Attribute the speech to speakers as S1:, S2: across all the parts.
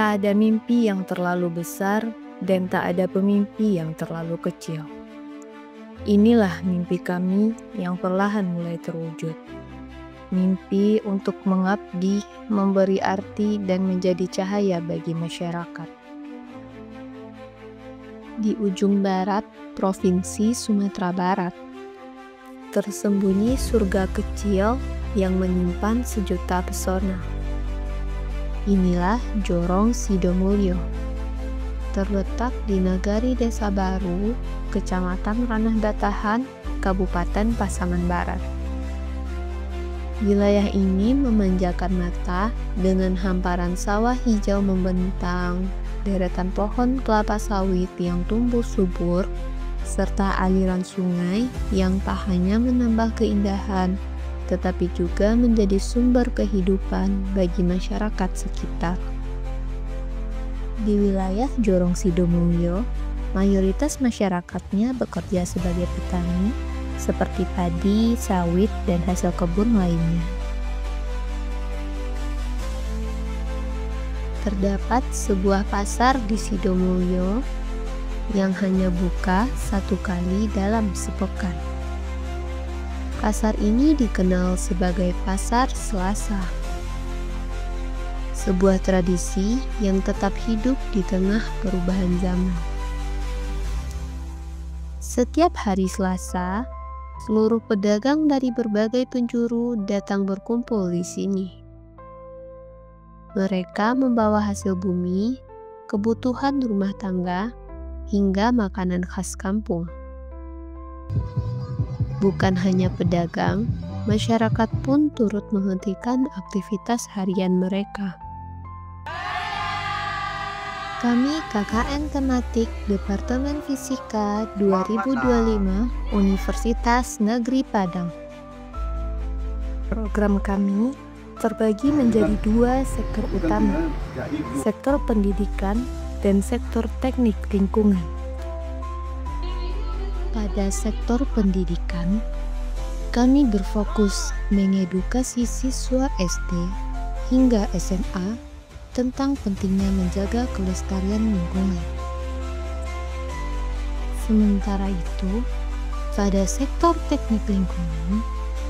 S1: Tak ada mimpi yang terlalu besar dan tak ada pemimpi yang terlalu kecil. Inilah mimpi kami yang perlahan mulai terwujud. Mimpi untuk mengabdi, memberi arti, dan menjadi cahaya bagi masyarakat. Di ujung barat, Provinsi Sumatera Barat, tersembunyi surga kecil yang menyimpan sejuta pesona. Inilah Jorong Sidomulyo, terletak di Nagari Desa Baru, Kecamatan Ranah Datahan, Kabupaten Pasaman Barat. Wilayah ini memanjakan mata dengan hamparan sawah hijau membentang, deretan pohon kelapa sawit yang tumbuh subur, serta aliran sungai yang tak hanya menambah keindahan, tetapi juga menjadi sumber kehidupan bagi masyarakat sekitar. Di wilayah Jorong Sidomulyo, mayoritas masyarakatnya bekerja sebagai petani, seperti padi, sawit, dan hasil kebun lainnya. Terdapat sebuah pasar di Sidomulyo yang hanya buka 1 kali dalam sepekan. Pasar ini dikenal sebagai Pasar Selasa, sebuah tradisi yang tetap hidup di tengah perubahan zaman. Setiap hari Selasa, seluruh pedagang dari berbagai penjuru datang berkumpul di sini. Mereka membawa hasil bumi, kebutuhan rumah tangga, hingga makanan khas kampung. Bukan hanya pedagang, masyarakat pun turut menghentikan aktivitas harian mereka. Kami KKN Tematik Departemen Fisika 2025 Universitas Negeri Padang. Program kami terbagi menjadi 2 sektor utama, sektor pendidikan dan sektor teknik lingkungan. Pada sektor pendidikan, kami berfokus mengedukasi siswa SD hingga SMA tentang pentingnya menjaga kelestarian lingkungan. Sementara itu, pada sektor teknik lingkungan,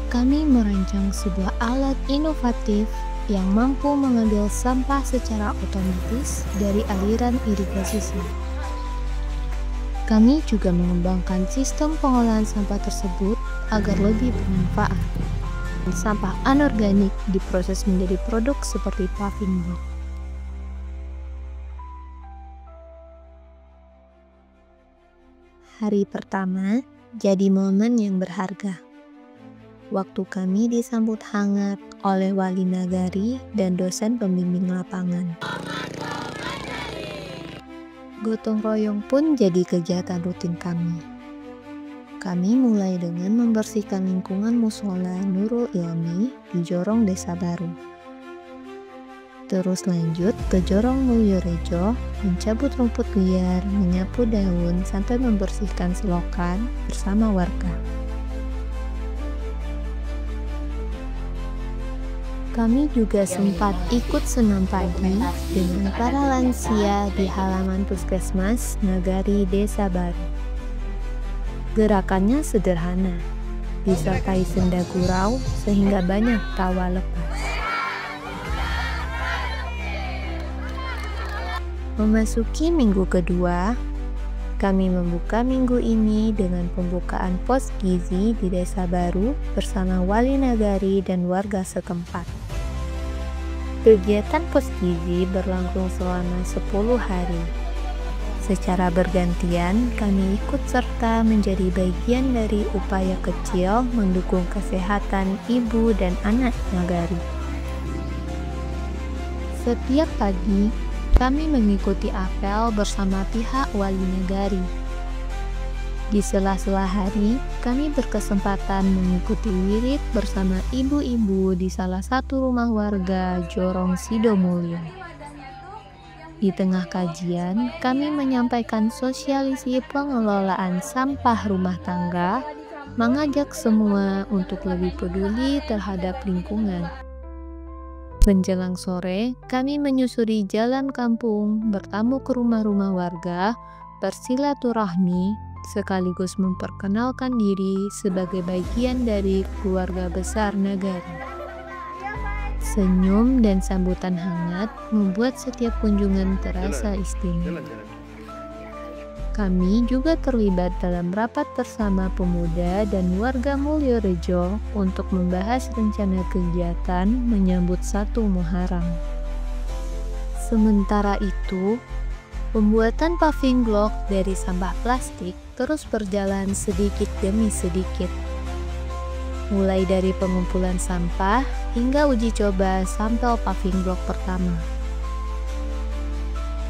S1: kami merancang sebuah alat inovatif yang mampu mengambil sampah secara otomatis dari aliran irigasi sawah. Kami juga mengembangkan sistem pengolahan sampah tersebut agar lebih bermanfaat. Sampah anorganik diproses menjadi produk seperti paving box. Hari pertama jadi momen yang berharga. Waktu kami disambut hangat oleh wali nagari dan dosen pembimbing lapangan. Gotong royong pun jadi kegiatan rutin kami. Kami mulai dengan membersihkan lingkungan musola Nurul Ilmi di Jorong Desa Baru. Terus lanjut ke Jorong Mulyorejo, mencabut rumput liar, menyapu daun, sampai membersihkan selokan bersama warga. Kami juga sempat ikut senam pagi dengan para lansia di halaman Puskesmas Nagari Desa Baru. Gerakannya sederhana, disertai senda gurau sehingga banyak tawa lepas. Memasuki minggu kedua, kami membuka minggu ini dengan pembukaan pos gizi di Desa Baru bersama wali nagari dan warga setempat. Kegiatan pos gizi berlangsung selama 10 hari. Secara bergantian, kami ikut serta menjadi bagian dari upaya kecil mendukung kesehatan ibu dan anak nagari. Setiap pagi, kami mengikuti apel bersama pihak wali nagari. Di sela-sela hari, kami berkesempatan mengikuti wirid bersama ibu-ibu di salah satu rumah warga Jorong Sidomulyo. Di tengah kajian, kami menyampaikan sosialisasi pengelolaan sampah rumah tangga, mengajak semua untuk lebih peduli terhadap lingkungan. Menjelang sore, kami menyusuri jalan kampung, bertamu ke rumah-rumah warga, bersilaturahmi, sekaligus memperkenalkan diri sebagai bagian dari keluarga besar Nagari. Senyum dan sambutan hangat membuat setiap kunjungan terasa istimewa. Kami juga terlibat dalam rapat bersama pemuda dan warga Mulyorejo untuk membahas rencana kegiatan menyambut 1 Muharram. Sementara itu, pembuatan paving block dari sampah plastik terus berjalan sedikit demi sedikit. Mulai dari pengumpulan sampah hingga uji coba sampel paving block pertama.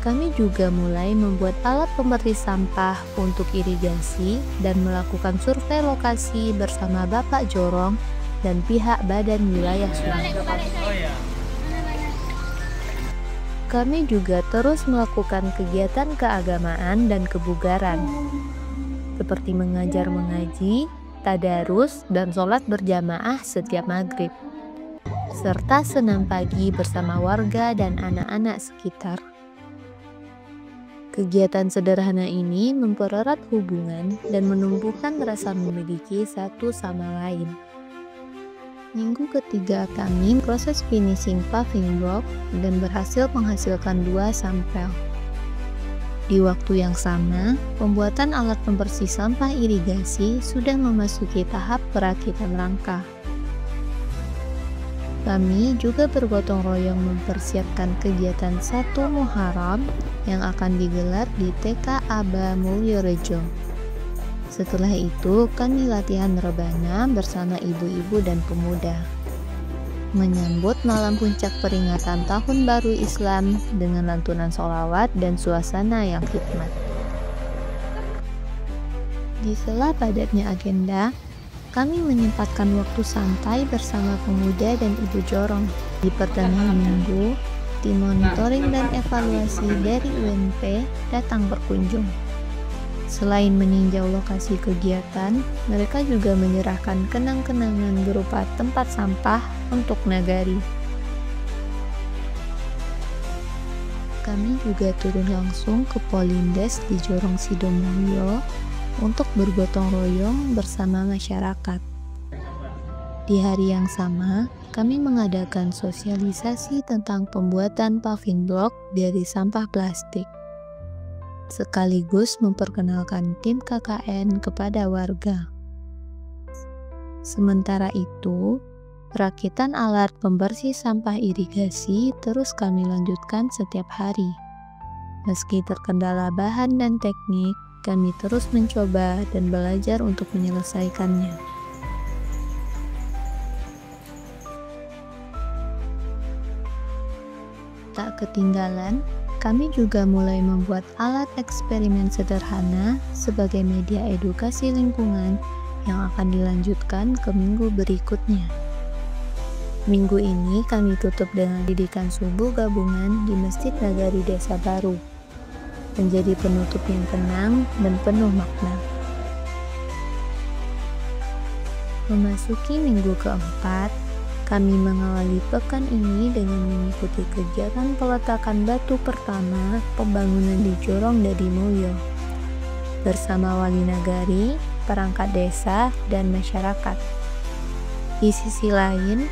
S1: Kami juga mulai membuat alat pembersih sampah untuk irigasi dan melakukan survei lokasi bersama Bapak Jorong dan pihak Badan Wilayah Sungai. Kami juga terus melakukan kegiatan keagamaan dan kebugaran, seperti mengajar mengaji, tadarus, dan sholat berjamaah setiap maghrib, serta senam pagi bersama warga dan anak-anak sekitar. Kegiatan sederhana ini mempererat hubungan dan menumbuhkan rasa memiliki satu sama lain. Minggu ketiga kami proses finishing paving block dan berhasil menghasilkan 2 sampel. Di waktu yang sama, pembuatan alat pembersih sampah irigasi sudah memasuki tahap perakitan rangka. Kami juga bergotong royong mempersiapkan kegiatan 1 Muharram yang akan digelar di TK Aba Mulyorejo. Setelah itu, kami latihan rebana bersama ibu-ibu dan pemuda, menyambut malam puncak peringatan Tahun Baru Islam dengan lantunan sholawat dan suasana yang hikmat. Di sela padatnya agenda, kami menyempatkan waktu santai bersama pemuda dan ibu Jorong. Di pertengahan minggu, tim monitoring dan evaluasi dari UNP datang berkunjung. Selain meninjau lokasi kegiatan, mereka juga menyerahkan kenang-kenangan berupa tempat sampah untuk Nagari. Kami juga turun langsung ke Polindes di Jorong Sidomulyo untuk bergotong royong bersama masyarakat. Di hari yang sama, kami mengadakan sosialisasi tentang pembuatan paving block dari sampah plastik, sekaligus memperkenalkan tim KKN kepada warga. Sementara itu, perakitan alat pembersih sampah irigasi terus kami lanjutkan setiap hari. Meski terkendala bahan dan teknik, kami terus mencoba dan belajar untuk menyelesaikannya. Tak ketinggalan, kami juga mulai membuat alat eksperimen sederhana sebagai media edukasi lingkungan yang akan dilanjutkan ke minggu berikutnya. Minggu ini kami tutup dengan didikan subuh gabungan di Masjid Nagari Desa Baru, menjadi penutup yang tenang dan penuh makna. Memasuki minggu keempat, kami mengawali pekan ini dengan mengikuti kegiatan peletakan batu pertama pembangunan di Jorong Dadi Mulyo bersama wali nagari, perangkat desa, dan masyarakat. Di sisi lain,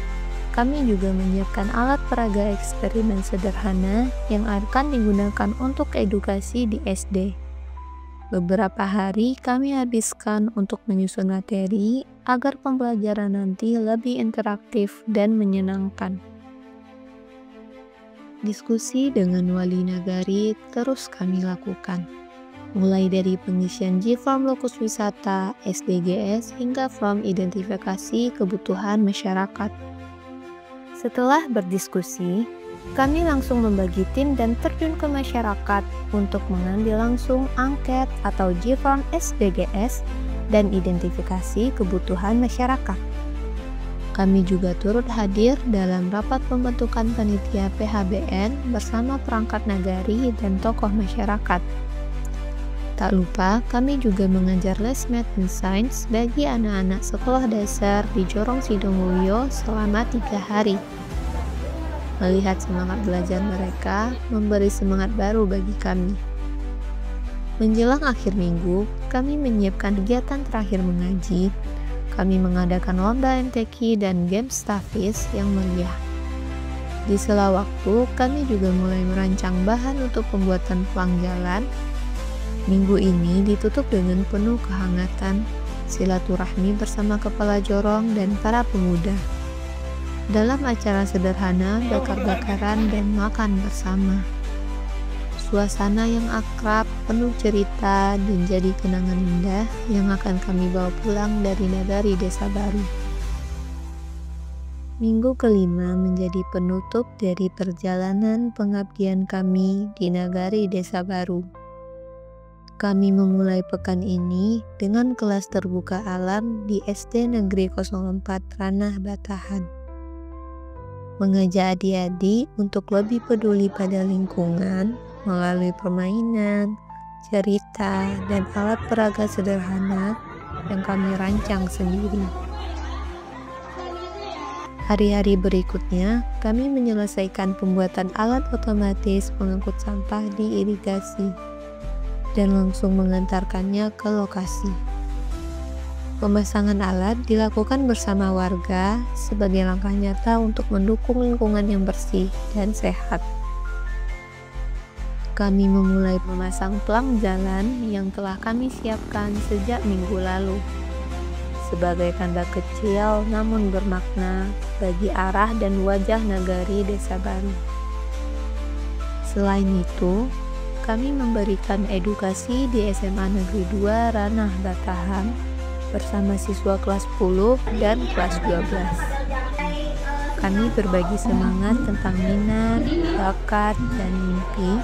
S1: kami juga menyiapkan alat peraga eksperimen sederhana yang akan digunakan untuk edukasi di SD. Beberapa hari kami habiskan untuk menyusun materi agar pembelajaran nanti lebih interaktif dan menyenangkan. Diskusi dengan wali nagari terus kami lakukan, mulai dari pengisian G-Form lokus wisata, SDGs, hingga form identifikasi kebutuhan masyarakat. Setelah berdiskusi, kami langsung membagi tim dan terjun ke masyarakat untuk mengambil langsung angket atau G-Form SDGs dan identifikasi kebutuhan masyarakat. Kami juga turut hadir dalam rapat pembentukan panitia PHBN bersama perangkat nagari dan tokoh masyarakat. Tak lupa, kami juga mengajar les Math and Science bagi anak-anak sekolah dasar di Jorong Sidomulyo selama 3 hari. Melihat semangat belajar mereka memberi semangat baru bagi kami. Menjelang akhir minggu, kami menyiapkan kegiatan terakhir mengaji. Kami mengadakan lomba MTQ dan game Staffis yang meriah. Di sela waktu, kami juga mulai merancang bahan untuk pembuatan pelang jalan. Minggu ini ditutup dengan penuh kehangatan, silaturahmi bersama kepala jorong dan para pemuda. Dalam acara sederhana, bakar-bakaran dan makan bersama. Suasana yang akrab, penuh cerita, dan jadi kenangan indah yang akan kami bawa pulang dari nagari Desa Baru. Minggu kelima menjadi penutup dari perjalanan pengabdian kami di nagari Desa Baru. Kami memulai pekan ini dengan kelas terbuka alam di SD Negeri 04 Ranah Batahan. Mengajak adik-adik untuk lebih peduli pada lingkungan melalui permainan, cerita, dan alat peraga sederhana yang kami rancang sendiri. Hari-hari berikutnya, kami menyelesaikan pembuatan alat otomatis pengangkut sampah di irigasi dan langsung mengantarkannya ke lokasi. Pemasangan alat dilakukan bersama warga sebagai langkah nyata untuk mendukung lingkungan yang bersih dan sehat. Kami memulai memasang pelang jalan yang telah kami siapkan sejak minggu lalu, sebagai tanda kecil namun bermakna bagi arah dan wajah nagari Desa Baru. Selain itu, kami memberikan edukasi di SMA Negeri 2 Ranah Batahan bersama siswa kelas 10 dan kelas 12. Kami berbagi semangat tentang minat, bakat, dan mimpi,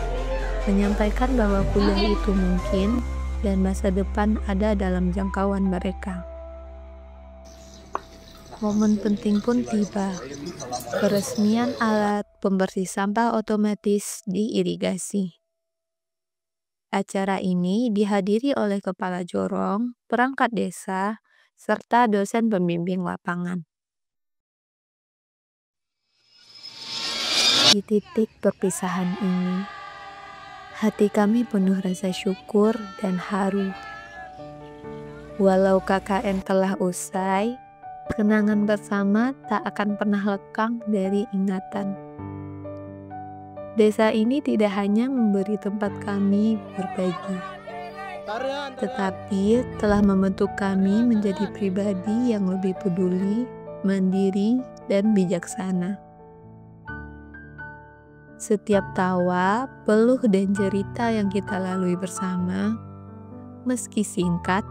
S1: menyampaikan bahwa kuliah itu mungkin dan masa depan ada dalam jangkauan mereka. Momen penting pun tiba, peresmian alat pembersih sampah otomatis di irigasi. Acara ini dihadiri oleh kepala jorong, perangkat desa, serta dosen pembimbing lapangan. Di titik perpisahan ini, hati kami penuh rasa syukur dan haru. Walau KKN telah usai, kenangan bersama tak akan pernah lekang dari ingatan. Desa ini tidak hanya memberi tempat kami berbagi, tetapi telah membentuk kami menjadi pribadi yang lebih peduli, mandiri, dan bijaksana. Setiap tawa, peluh, dan cerita yang kita lalui bersama, meski singkat,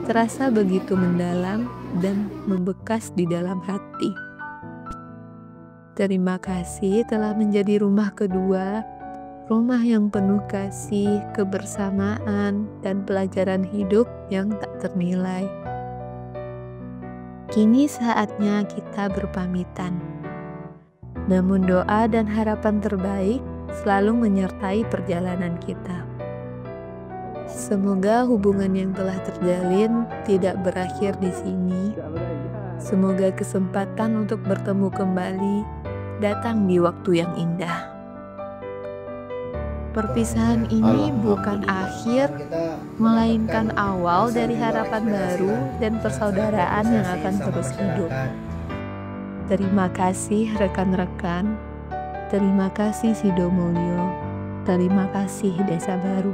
S1: terasa begitu mendalam dan membekas di dalam hati. Terima kasih telah menjadi rumah kedua, rumah yang penuh kasih, kebersamaan, dan pelajaran hidup yang tak ternilai. Kini saatnya kita berpamitan. Namun doa dan harapan terbaik selalu menyertai perjalanan kita. Semoga hubungan yang telah terjalin tidak berakhir di sini. Semoga kesempatan untuk bertemu kembali datang di waktu yang indah. Perpisahan ini bukan akhir, melainkan awal dari harapan baru dan persaudaraan yang akan terus hidup. Terima kasih rekan-rekan, terima kasih Sidomulyo, terima kasih Desa Baru.